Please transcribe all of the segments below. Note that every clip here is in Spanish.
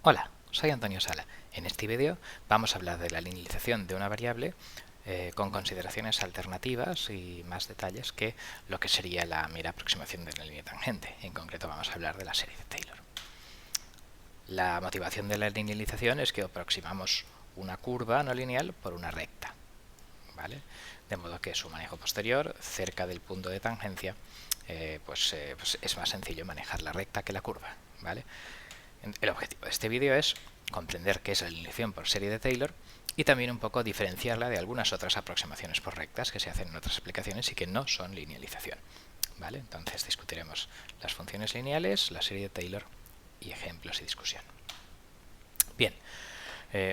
Hola, soy Antonio Sala. En este vídeo vamos a hablar de la linealización de una variable con consideraciones alternativas y más detalles que lo que sería la mera aproximación de la línea tangente. En concreto vamos a hablar de la serie de Taylor. La motivación de la linealización es que aproximamos una curva no lineal por una recta, ¿vale? De modo que su manejo posterior, cerca del punto de tangencia, pues es más sencillo manejar la recta que la curva, ¿vale? El objetivo de este vídeo es comprender qué es la linealización por serie de Taylor y también un poco diferenciarla de algunas otras aproximaciones por rectas que se hacen en otras aplicaciones y que no son linealización, ¿vale? Entonces discutiremos las funciones lineales, la serie de Taylor y ejemplos y discusión. Bien,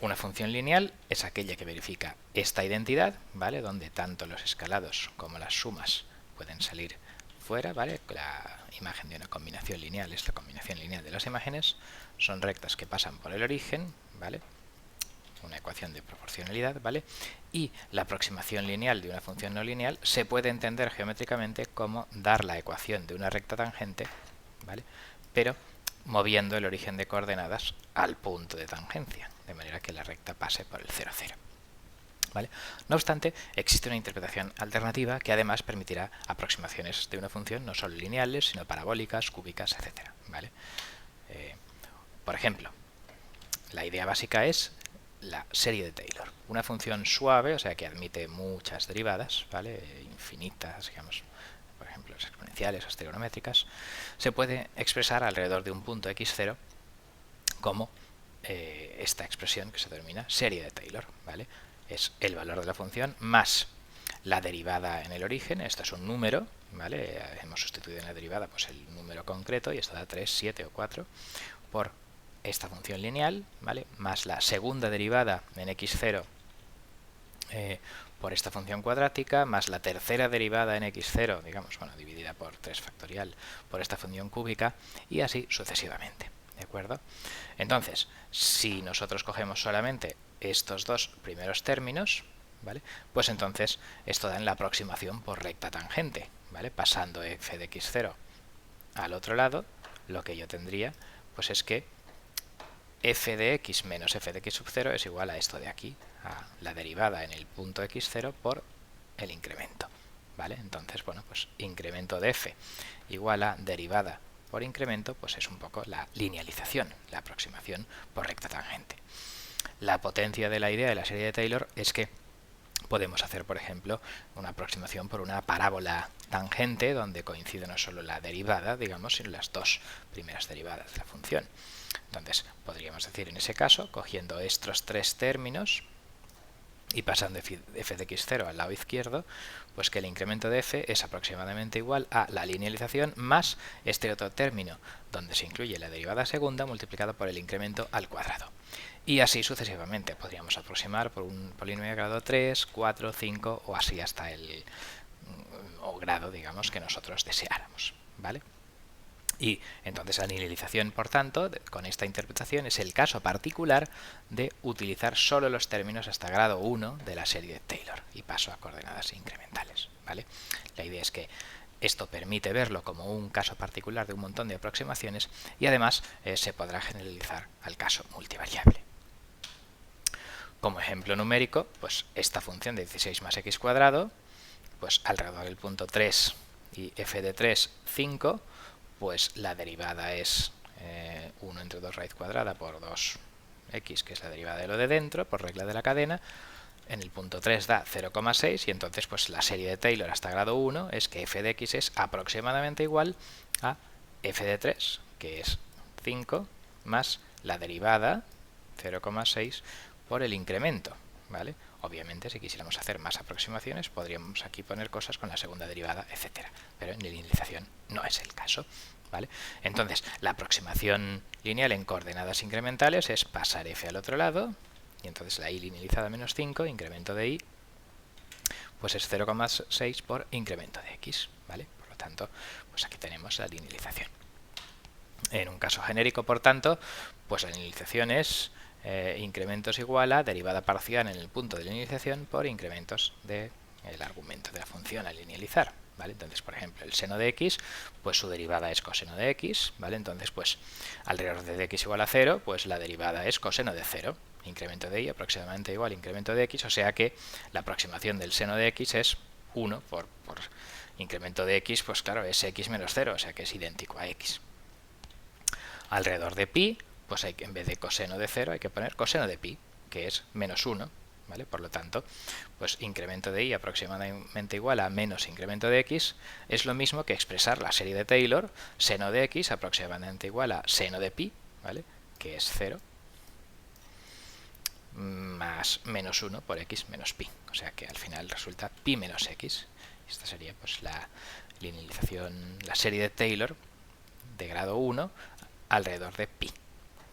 una función lineal es aquella que verifica esta identidad, ¿vale? Donde tanto los escalados como las sumas pueden salir fuera, ¿vale? La imagen de una combinación lineal es la combinación lineal de las imágenes, son rectas que pasan por el origen, ¿vale? Una ecuación de proporcionalidad, ¿vale? Y la aproximación lineal de una función no lineal se puede entender geométricamente como dar la ecuación de una recta tangente, ¿vale? Pero moviendo el origen de coordenadas al punto de tangencia, de manera que la recta pase por el 0, 0. ¿Vale? No obstante, existe una interpretación alternativa que además permitirá aproximaciones de una función no solo lineales, sino parabólicas, cúbicas, etc. ¿Vale? Por ejemplo, la idea básica es la serie de Taylor. Una función suave, o sea que admite muchas derivadas, ¿vale? Infinitas, digamos, por ejemplo, las exponenciales, las trigonométricas, se puede expresar alrededor de un punto x0 como esta expresión que se denomina serie de Taylor, ¿vale? Es el valor de la función más la derivada en el origen, esto es un número, ¿vale? Hemos sustituido en la derivada pues el número concreto y esto da 3, 7 o 4 por esta función lineal, ¿vale? Más la segunda derivada en x0 por esta función cuadrática, más la tercera derivada en x0, digamos, bueno, dividida por 3 factorial por esta función cúbica y así sucesivamente, ¿de acuerdo? Entonces, si nosotros cogemos solamente estos dos primeros términos, ¿vale? Pues entonces esto da en la aproximación por recta tangente, ¿vale? Pasando f de x0 al otro lado, lo que yo tendría pues es que f de x menos f de x sub 0 es igual a esto de aquí, a la derivada en el punto x0 por el incremento, ¿vale? Entonces, bueno, pues incremento de f igual a derivada por incremento, pues es un poco la linealización, la aproximación por recta tangente. La potencia de la idea de la serie de Taylor es que podemos hacer, por ejemplo, una aproximación por una parábola tangente donde coincide no solo la derivada, digamos, sino las dos primeras derivadas de la función. Entonces, podríamos decir en ese caso, cogiendo estos tres términos y pasando f de x0 al lado izquierdo, pues que el incremento de f es aproximadamente igual a la linealización más este otro término, donde se incluye la derivada segunda multiplicado por el incremento al cuadrado. Y así sucesivamente. Podríamos aproximar por un polinomio de grado 3, 4, 5 o así hasta el grado, digamos, que nosotros deseáramos, ¿vale? Y entonces la linealización, por tanto, con esta interpretación es el caso particular de utilizar solo los términos hasta grado 1 de la serie de Taylor y paso a coordenadas incrementales, ¿vale? La idea es que esto permite verlo como un caso particular de un montón de aproximaciones y además se podrá generalizar al caso multivariable. Como ejemplo numérico, pues esta función de 16 más x cuadrado, pues alrededor del punto 3 y f de 3, 5, pues la derivada es 1 entre 2 raíz cuadrada por 2x, que es la derivada de lo de dentro, por regla de la cadena. En el punto 3 da 0,6 y entonces pues la serie de Taylor hasta grado 1 es que f de x es aproximadamente igual a f de 3, que es 5, más la derivada 0,6 por el incremento, ¿vale? Obviamente, si quisiéramos hacer más aproximaciones, podríamos aquí poner cosas con la segunda derivada, etcétera. Pero en linealización no es el caso, ¿vale? Entonces, la aproximación lineal en coordenadas incrementales es pasar f al otro lado, y entonces la y linealizada menos 5, incremento de y, pues es 0,6 por incremento de x, ¿vale? Por lo tanto, pues aquí tenemos la linealización. En un caso genérico, por tanto, pues la linealización es incrementos igual a derivada parcial en el punto de linealización por incrementos del argumento de la función a linealizar, ¿vale? Entonces, por ejemplo, el seno de x, pues su derivada es coseno de x, ¿vale? Entonces, pues alrededor de x igual a 0, pues la derivada es coseno de 0. Incremento de y aproximadamente igual a incremento de x, o sea que la aproximación del seno de x es 1 por incremento de x, pues claro, es x menos 0, o sea que es idéntico a x. Alrededor de pi, pues en vez de coseno de 0 hay que poner coseno de pi, que es menos 1, ¿vale? Por lo tanto, pues incremento de y aproximadamente igual a menos incremento de x es lo mismo que expresar la serie de Taylor, seno de x aproximadamente igual a seno de pi, ¿vale? Que es 0, más menos 1 por x menos pi. O sea que al final resulta pi menos x. Esta sería pues la linealización, la serie de Taylor de grado 1 alrededor de pi,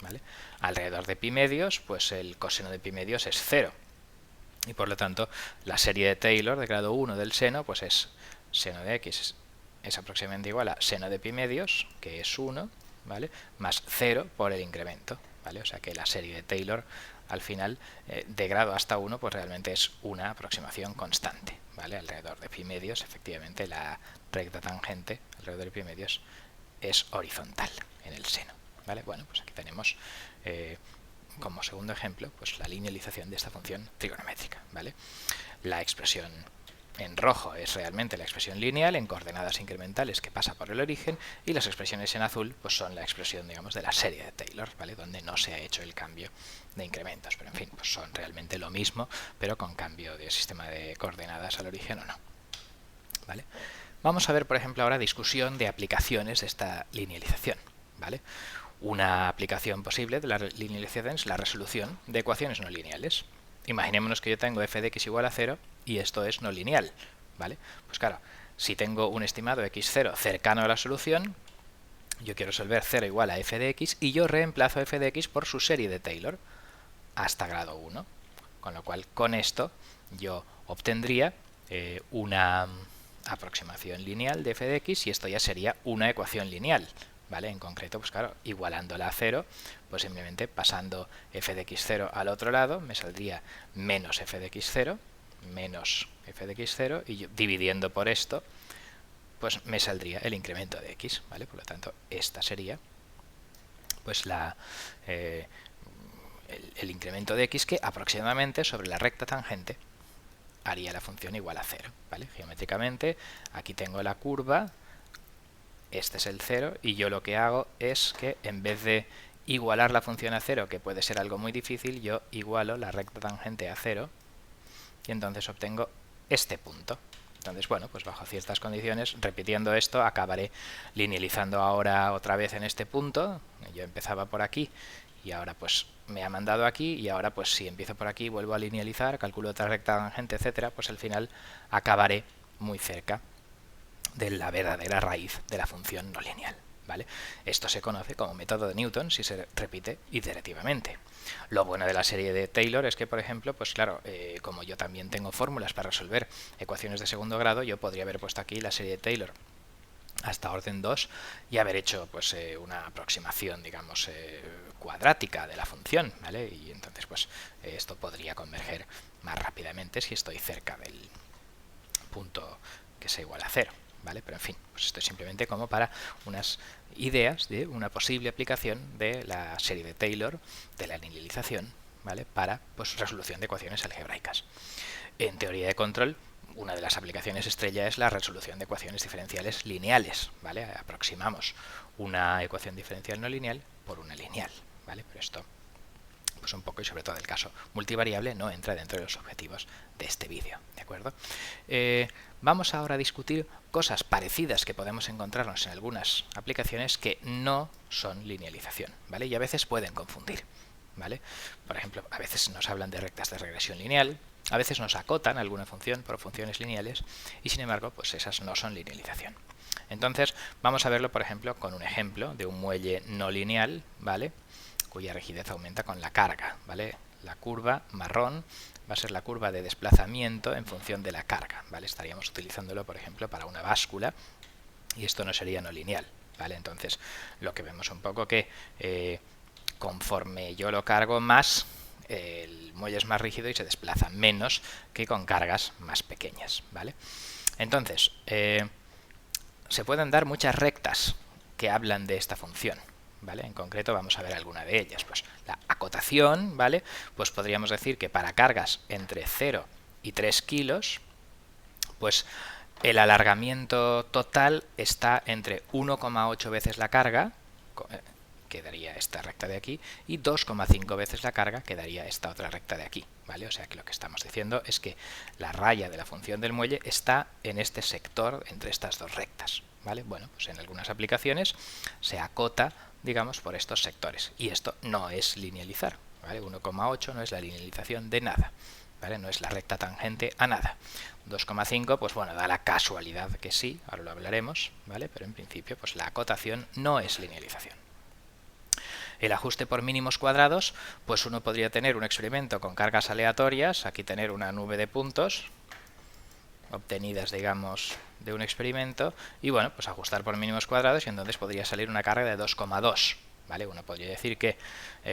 ¿vale? Alrededor de pi medios, pues el coseno de pi medios es 0. Y por lo tanto, la serie de Taylor de grado 1 del seno, pues es seno de x es aproximadamente igual a seno de pi medios, que es 1, ¿vale? Más 0 por el incremento, ¿vale? O sea que la serie de Taylor, al final, de grado hasta 1, pues realmente es una aproximación constante, ¿vale? Alrededor de pi medios, efectivamente, la recta tangente alrededor de pi medios es horizontal en el seno, ¿vale? Bueno, pues aquí tenemos como segundo ejemplo pues la linealización de esta función trigonométrica, ¿vale? La expresión en rojo es realmente la expresión lineal en coordenadas incrementales que pasa por el origen, y las expresiones en azul pues son la expresión, digamos, de la serie de Taylor, ¿vale? Donde no se ha hecho el cambio de incrementos, pero en fin, pues son realmente lo mismo, pero con cambio de sistema de coordenadas al origen o no, ¿vale? Vamos a ver, por ejemplo, ahora discusión de aplicaciones de esta linealización, ¿vale? Una aplicación posible de la linealización es la resolución de ecuaciones no lineales. Imaginémonos que yo tengo f de x igual a 0 y esto es no lineal, ¿vale? Pues claro, si tengo un estimado x0 cercano a la solución, yo quiero resolver 0 igual a f de x y yo reemplazo f de x por su serie de Taylor hasta grado 1. Con lo cual, con esto yo obtendría una aproximación lineal de f de x y esto ya sería una ecuación lineal, ¿vale? En concreto, pues claro, igualándola a 0, pues simplemente pasando f de x0 al otro lado me saldría menos f de x0 menos f de x0 y yo, dividiendo por esto, pues me saldría el incremento de x, ¿vale? Por lo tanto, esta sería pues el incremento de x que aproximadamente sobre la recta tangente haría la función igual a 0, ¿vale? Geométricamente, aquí tengo la curva, este es el 0, y yo lo que hago es que en vez de igualar la función a 0, que puede ser algo muy difícil, yo igualo la recta tangente a 0 y entonces obtengo este punto. Entonces, bueno, pues bajo ciertas condiciones, repitiendo esto, acabaré linealizando ahora otra vez en este punto. Yo empezaba por aquí y ahora pues me ha mandado aquí, y ahora pues si empiezo por aquí, vuelvo a linealizar, calculo otra recta tangente, etcétera, pues al final acabaré muy cerca de la verdadera raíz de la función no lineal, ¿vale? Esto se conoce como método de Newton si se repite iterativamente. Lo bueno de la serie de Taylor es que, por ejemplo, pues claro, como yo también tengo fórmulas para resolver ecuaciones de segundo grado, yo podría haber puesto aquí la serie de Taylor hasta orden 2 y haber hecho pues una aproximación, digamos, cuadrática de la función, ¿vale? Y entonces pues esto podría converger más rápidamente si estoy cerca del punto que sea igual a 0, ¿vale? Pero en fin, pues esto es simplemente como para unas ideas de una posible aplicación de la serie de Taylor, de la linealización, ¿vale? Para pues resolución de ecuaciones algebraicas. En teoría de control, una de las aplicaciones estrella es la resolución de ecuaciones diferenciales lineales, ¿vale? Aproximamos una ecuación diferencial no lineal por una lineal, ¿vale? Pero esto, pues un poco, y sobre todo el caso multivariable, no entra dentro de los objetivos de este vídeo, ¿de acuerdo? Vamos ahora a discutir cosas parecidas que podemos encontrarnos en algunas aplicaciones que no son linealización, ¿vale? Y a veces pueden confundir, ¿vale? Por ejemplo, a veces nos hablan de rectas de regresión lineal, a veces nos acotan alguna función por funciones lineales y sin embargo pues esas no son linealización. Entonces vamos a verlo, por ejemplo, con un ejemplo de un muelle no lineal, ¿vale? Cuya rigidez aumenta con la carga, ¿vale? La curva marrón va a ser la curva de desplazamiento en función de la carga, ¿vale? Estaríamos utilizándolo, por ejemplo, para una báscula y esto no sería no lineal, ¿vale? Entonces lo que vemos un poco que conforme yo lo cargo más, el muelle es más rígido y se desplaza menos que con cargas más pequeñas, ¿vale? Entonces, se pueden dar muchas rectas que hablan de esta función, ¿vale? En concreto vamos a ver alguna de ellas. Pues la acotación, ¿vale? Pues podríamos decir que para cargas entre 0 y 3 kilos, pues el alargamiento total está entre 1,8 veces la carga, que daría esta recta de aquí, y 2,5 veces la carga, que daría esta otra recta de aquí, ¿vale? O sea que lo que estamos diciendo es que la raya de la función del muelle está en este sector entre estas dos rectas, ¿vale? Bueno, pues en algunas aplicaciones se acota, digamos, por estos sectores, y esto no es linealizar, ¿vale? 1,8 no es la linealización de nada, ¿vale? No es la recta tangente a nada. 2,5, pues bueno, da la casualidad que sí, ahora lo hablaremos, ¿vale? Pero en principio, pues la acotación no es linealización. El ajuste por mínimos cuadrados, pues uno podría tener un experimento con cargas aleatorias, aquí tener una nube de puntos obtenidas, digamos, de un experimento, y bueno, pues ajustar por mínimos cuadrados, y entonces podría salir una carga de 2,2, ¿vale? Uno podría decir que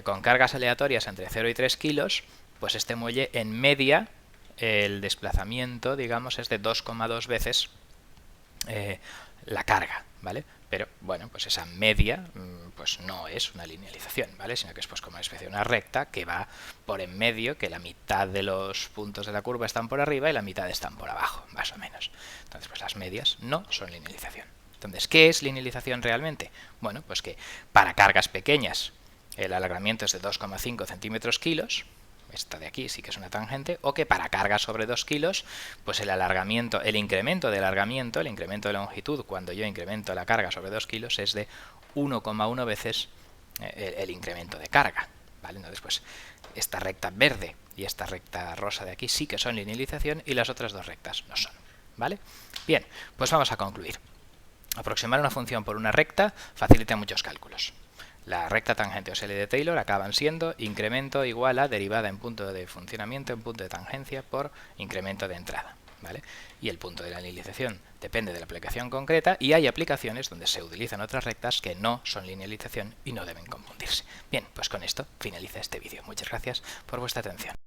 con cargas aleatorias entre 0 y 3 kilos, pues este muelle en media, el desplazamiento, digamos, es de 2,2 veces la carga, ¿vale? Pero bueno, pues esa media pues no es una linealización, ¿vale? Sino que es pues como una especie de una recta que va por en medio, que la mitad de los puntos de la curva están por arriba y la mitad están por abajo, más o menos. Entonces, pues las medias no son linealización. Entonces, ¿qué es linealización realmente? Bueno, pues que para cargas pequeñas el alargamiento es de 2,5 centímetros kilos, esta de aquí sí que es una tangente, o que para cargas sobre 2 kilos, pues el alargamiento, el incremento de alargamiento, el incremento de longitud, cuando yo incremento la carga sobre 2 kilos, es de 1,1 veces el incremento de carga, ¿vale? Entonces, pues esta recta verde y esta recta rosa de aquí sí que son linealización y las otras dos rectas no son, ¿vale? Bien, pues vamos a concluir. Aproximar una función por una recta facilita muchos cálculos. La recta tangente o serie de Taylor acaban siendo incremento igual a derivada en punto de funcionamiento en punto de tangencia por incremento de entrada, ¿vale? Y el punto de la linealización depende de la aplicación concreta, y hay aplicaciones donde se utilizan otras rectas que no son linealización y no deben confundirse. Bien, pues con esto finaliza este vídeo. Muchas gracias por vuestra atención.